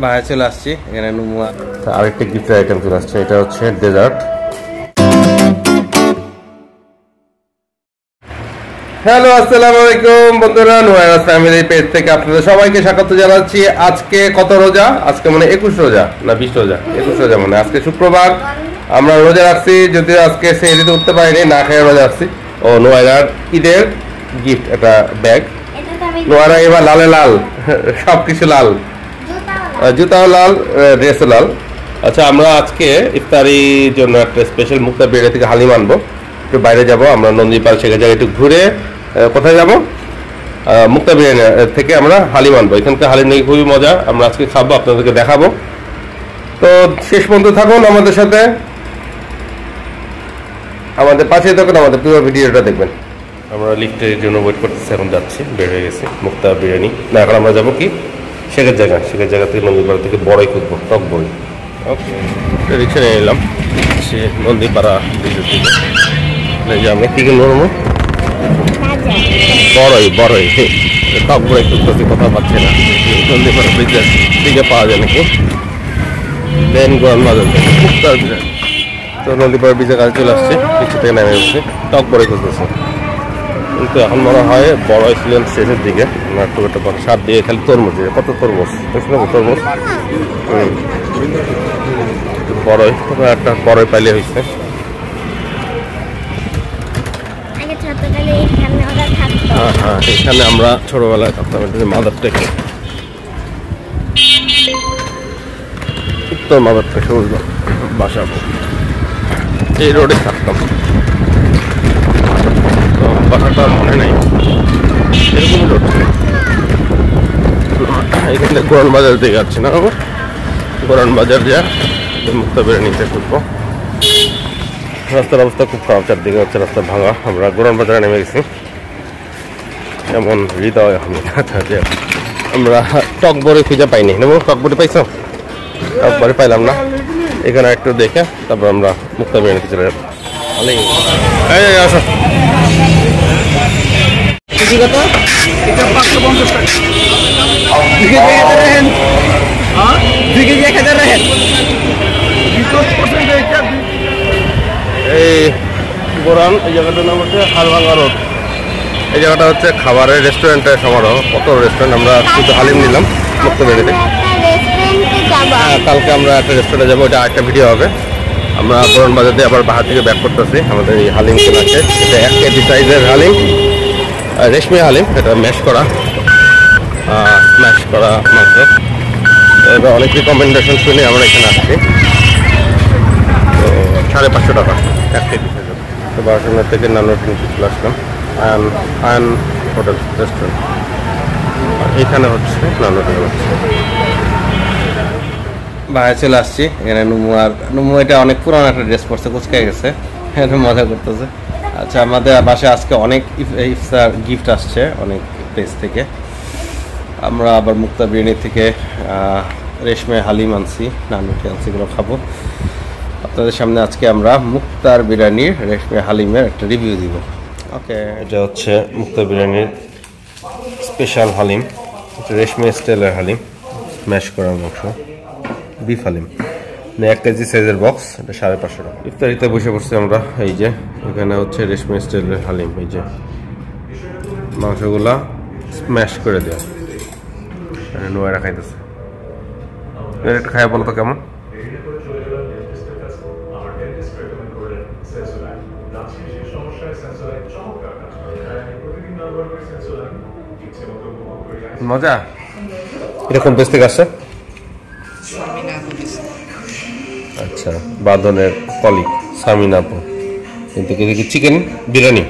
বাইরে চলে আসছি এখানে আরেকটা গিফটের আইটেম চলে আসছে, এটা হচ্ছে ডেজার্ট। হ্যালো, আসসালামু আলাইকুম বন্ধুরা, নুয়ারাস ফ্যামিলি পেজ থেকে আপনাদের সবাইকে স্বাগত জানাচ্ছি। আজকে কত রোজা? আজকে মানে 21 রোজা না 20 রোজা? 21 রোজা, মানে আজকে শুক্রবার। আমরা রোজা রাখছি, যদিও আজকে সেহরিতে উঠতে পারিনি, না খেয়ে রোজা রাখছি। ও নোয়ারার ঈদের গিফট একটা ব্যাগ। নোয়ারা এবার লালে লাল, সবকিছু লাল, জুতাও লাল, ড্রেসও লাল। আচ্ছা, আমরা আজকে ইফতারির জন্য একটা স্পেশাল মুক্তা বিরিয়ানি থেকে হালিম আনবো। একটু বাইরে যাব আমরা, নন্দীপাল, সেখানে জায়গায় একটু ঘুরে কোথায় যাব, মুক্তা বিরিয়ানি থেকে আমরা হালিম আনবো। এখানকার হালিম নাকি খুবই মজা, আমরা আজকে খাবো, আপনাদেরকে দেখাবো। তো শেষ পর্যন্ত থাকুন আমাদের সাথে, আমাদের পাশে থাকুন, আমাদের পুরো ভিডিওটা দেখবেন। আমরা লিফটের জন্য ওয়েট করতেছি, এখন যাচ্ছি, বের হয়ে গেছি। মুক্তা বিরিয়ানি না, এখন আমরা যাবো কি শেখের জায়গা থেকে, নন্দীপাড়া থেকে বড়ই খুঁজবো, টক বড়ি। ওকে, রিক্সা নিয়ে নিলাম, সে নন্দীপাড়া ব্রিজের দিকে। যে আমরা কি কিনবো? বড়ই টক বড়ি খুঁজতেছি, কোথাও পাচ্ছি না। নন্দীপাড়া ব্রিজের দিকে পাওয়া যায় নাকি, দেন গোয়ান বাজার থেকে মুক্তার বিরিয়ানি। তো নন্দীপাড়া ব্রিজের কাছে চলে আসছে, কিছু থেকে নেমে এসেছি, টক বড়ি খুঁজতেছে। কিন্তু এখন মনে হয় বড় ছিলেন শেষের দিকে, একটু একটা বড় স্বাদ দিয়ে খালি তরমুজ, কত তরমুজ, তরমুজ বড়ই, একটা বড়ই পাইলে হয়েছে। হ্যাঁ, এখানে আমরা ছোটবেলায় থাকতাম, মাদার টেকে, উত্তর মাদার টেকে বাসা, এই রোডে থাকতাম। বাসাটা মনে নেই, এরকমই রোড। এখানে গোরান বাজার দিয়ে যাচ্ছি না, গোরান বাজার যা মুক্তা বিরিয়ানিতে ঢুকবো। রাস্তার অবস্থা খুব খারাপ, চারদিকে হচ্ছে রাস্তা ভাঙা। আমরা গোরান বাজারে নেমে গেছি, এমন হৃদয় আমরা টক বড়ি খুঁজে পাইনি। নেবো, টক বড়ি পাইছো? টক বড়ি পাইলাম না। এখানে একটু দেখে তারপর আমরা মুক্তা বিরিয়ানিতে চলে যাবো। আসো, এই গোরান, এই জায়গাটার নাম হচ্ছে হালভাঙ্গা রোড। এই জায়গাটা হচ্ছে খাবারের রেস্টুরেন্টের সমারোহ, কত রেস্টুরেন্ট। আমরা শুধু হালিম নিলাম মুক্তা বিরিয়ানিতে। কালকে আমরা একটা রেস্টুরেন্টে যাবো, ওটা একটা ভিডিও হবে। আমরা গোরান বাজার দিয়ে আবার বাহার থেকে ব্যাক করতেছি আমাদের এই হালিম কেনাকে। এটা 1 কেজি সাইজের হালিম, রেশমি হালিম, এটা স্ম্যাশ করা মাংস। এবার অনেক রিকমেন্ডেশন শুনে আমরা এখানে আসছি। তো 550 টাকা 1 কেজি সাইজের। তো বারোটার থেকে নানোটি নিচে চলে আসলাম, আয়ন হোটেল রেস্টুরেন্ট। এখানে হচ্ছে নানোটি হচ্ছে বাইরে চলে আসছি। এখানে নুমু এটা অনেক পুরানো একটা ড্রেস পরছে, কুচকায় গেছে, এটা মজা করতেছে। আচ্ছা, আমাদের বাসায় আজকে অনেক ইফতার গিফট আসছে অনেক প্লেস থেকে। আমরা আবার মুক্তা বিরিয়ানি থেকে রেশমে হালিম আনছি, নানুটি আনছি, এগুলো খাবো আপনাদের সামনে। আজকে আমরা মুক্তার বিরিয়ানির রেশমে হালিমের একটা রিভিউ দিব। ওকে, এটা হচ্ছে মুক্তা বিরিয়ানির স্পেশাল হালিম, রেশমে স্টাইলের হালিম, স্ম্যাশ করা মাংস, বিফ হালিম, 1 কেজি সাইজের বক্স, এটা 550 টাকা। ইফতারিতে বসে পড়ছি আমরা। এই যে এখানে হচ্ছে রেশমি স্টাইলের হালিম, এই যে মাংসগুলা স্ম্যাশ করে দেওয়া, নোয়ারা খাইতেছে। একটু খাইয়া বলো তো কেমন? মজা। এটা কোন দেশ থেকে আসছে? আচ্ছা, বাঁধনের কলিগ সামিনাপু। কিন্তু কি চিকেন বিরিয়ানি,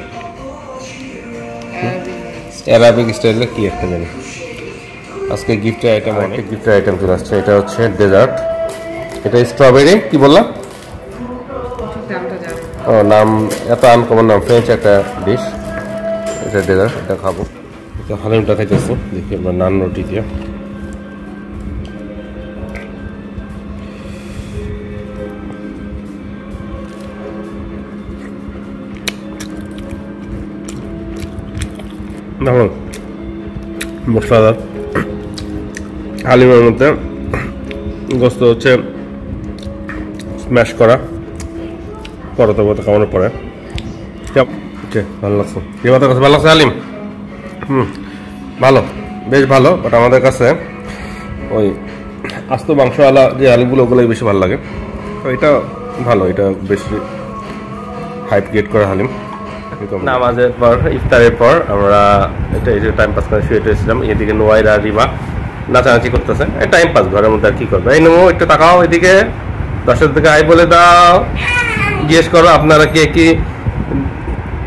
অ্যারাবিক স্টাইলে কি একটা জানি। আজকে গিফটের আইটেম, একটা গিফটের আইটেম চলে আসছে, এটা হচ্ছে ডেজার্ট। এটা স্ট্রবেরি, কি বললাম? ও, নাম এত আনকমন নাম, ফ্রেঞ্চ একটা ডিশ। এটা ডেজার্ট, এটা খাবো। তো হালিমটা খাইতেছি, দেখি আমরা নান রুটি দিয়ে। মশলাদার হালিমের মধ্যে গোস্ত হচ্ছে স্ম্যাশ করা পরোটা পরোটা খাওয়ানোর পরে ভালো লাগছে রিমাতার কাছে ভালো লাগছে হালিম ভালো বেশ ভালো বাট আমাদের কাছে ওই আস্ত মাংসওয়ালা যে আলুগুলো ওগুলোই বেশি ভালো লাগে তো এটা ভালো এটা বেশি হাইপ গেট করা হালিম নামাজের পর ইফতারের পর আমরা এটা এই যে টাইম পাস করে শুয়ে এসেছিলাম এদিকে নোয়াইরা রিমা নাচানাচি করতেছে টাইম পাস ঘরের মধ্যে আর কি করবে এই নোমো একটু তাকাও এদিকে দর্শক থেকে আই বলে দাও জিজ্ঞেস করো আপনারা কে কি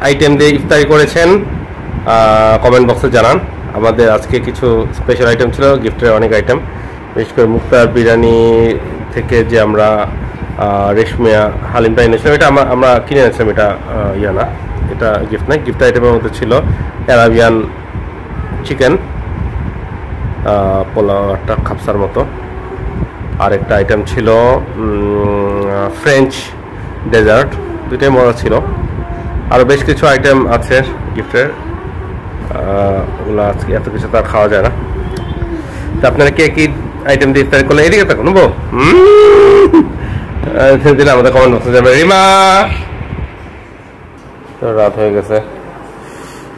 আইটেম দিয়ে ইফতারি করেছেন কমেন্ট বক্সে জানান আমাদের আজকে কিছু স্পেশাল আইটেম ছিল গিফটের অনেক আইটেম বিশেষ করে মুক্তার বিরিয়ানি থেকে যে আমরা রেশমিয়া হালিমটা এনেছিলাম এটা আমরা কিনে এনেছিলাম এটা ইয়া না এটা গিফট নাই গিফট আইটেমের মধ্যে ছিল অ্যারাবিয়ান চিকেন পোলাও একটা খাপসার মতো আরেকটা আইটেম ছিল ফ্রেঞ্চ ডেজার্ট দুইটাই মজা ছিল আরও বেশ কিছু আইটেম আছে গিফটের ওগুলো আজকে এত কিছু তো আর খাওয়া যায় না তো আপনারা কে কি আইটেম দিয়ে ইফতারি করলে এদিকে থাকুন নেবো দিলে আমাদের কমেন্ট বক্সে যাবে রিমা রাত হয়ে গেছে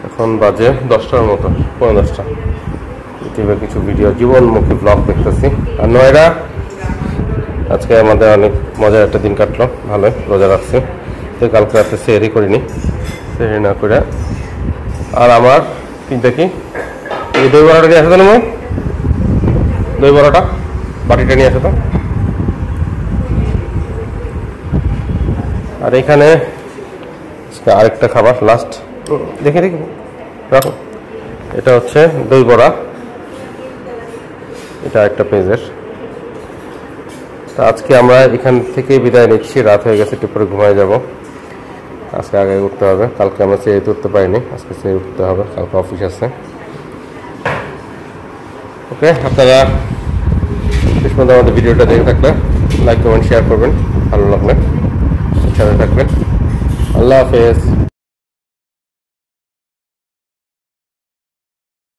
এখন বাজে 10টার মতো 10:15 ইউটিউবে কিছু ভিডিও জীবনমুখী ব্লগ দেখতেছি আর নয়রা আজকে আমাদের অনেক মজার একটা দিন কাটলো ভালোই রোজা রাখছি তো কালকে রাতে সেহরি করিনি সেহরি না করে আর আমার কি দেখি এই দই বড়াটা নিয়ে আসো তো নেবো দই বড়াটা বাটিটা নিয়ে আসো তো আর এখানে আরেকটা খাবার লাস্ট দেখে দেখি রাখো এটা হচ্ছে দই বড়া এটা একটা পেজের তো আজকে আমরা এখান থেকে বিদায় নিচ্ছি রাত হয়ে গেছে একটু পরে ঘুমায় যাব আজকে আগে উঠতে হবে কালকে আমরা চেয়ে উঠতে পারিনি আজকে চেয়ে উঠতে হবে কালকে অফিস আছে ওকে আপনারা শেষ পর্যন্ত আমাদের ভিডিওটা দেখে থাকলে লাইক কমেন্ট শেয়ার করবেন ভালো লাগলে সাথে থাকবেন আল্লাহ হাফেজ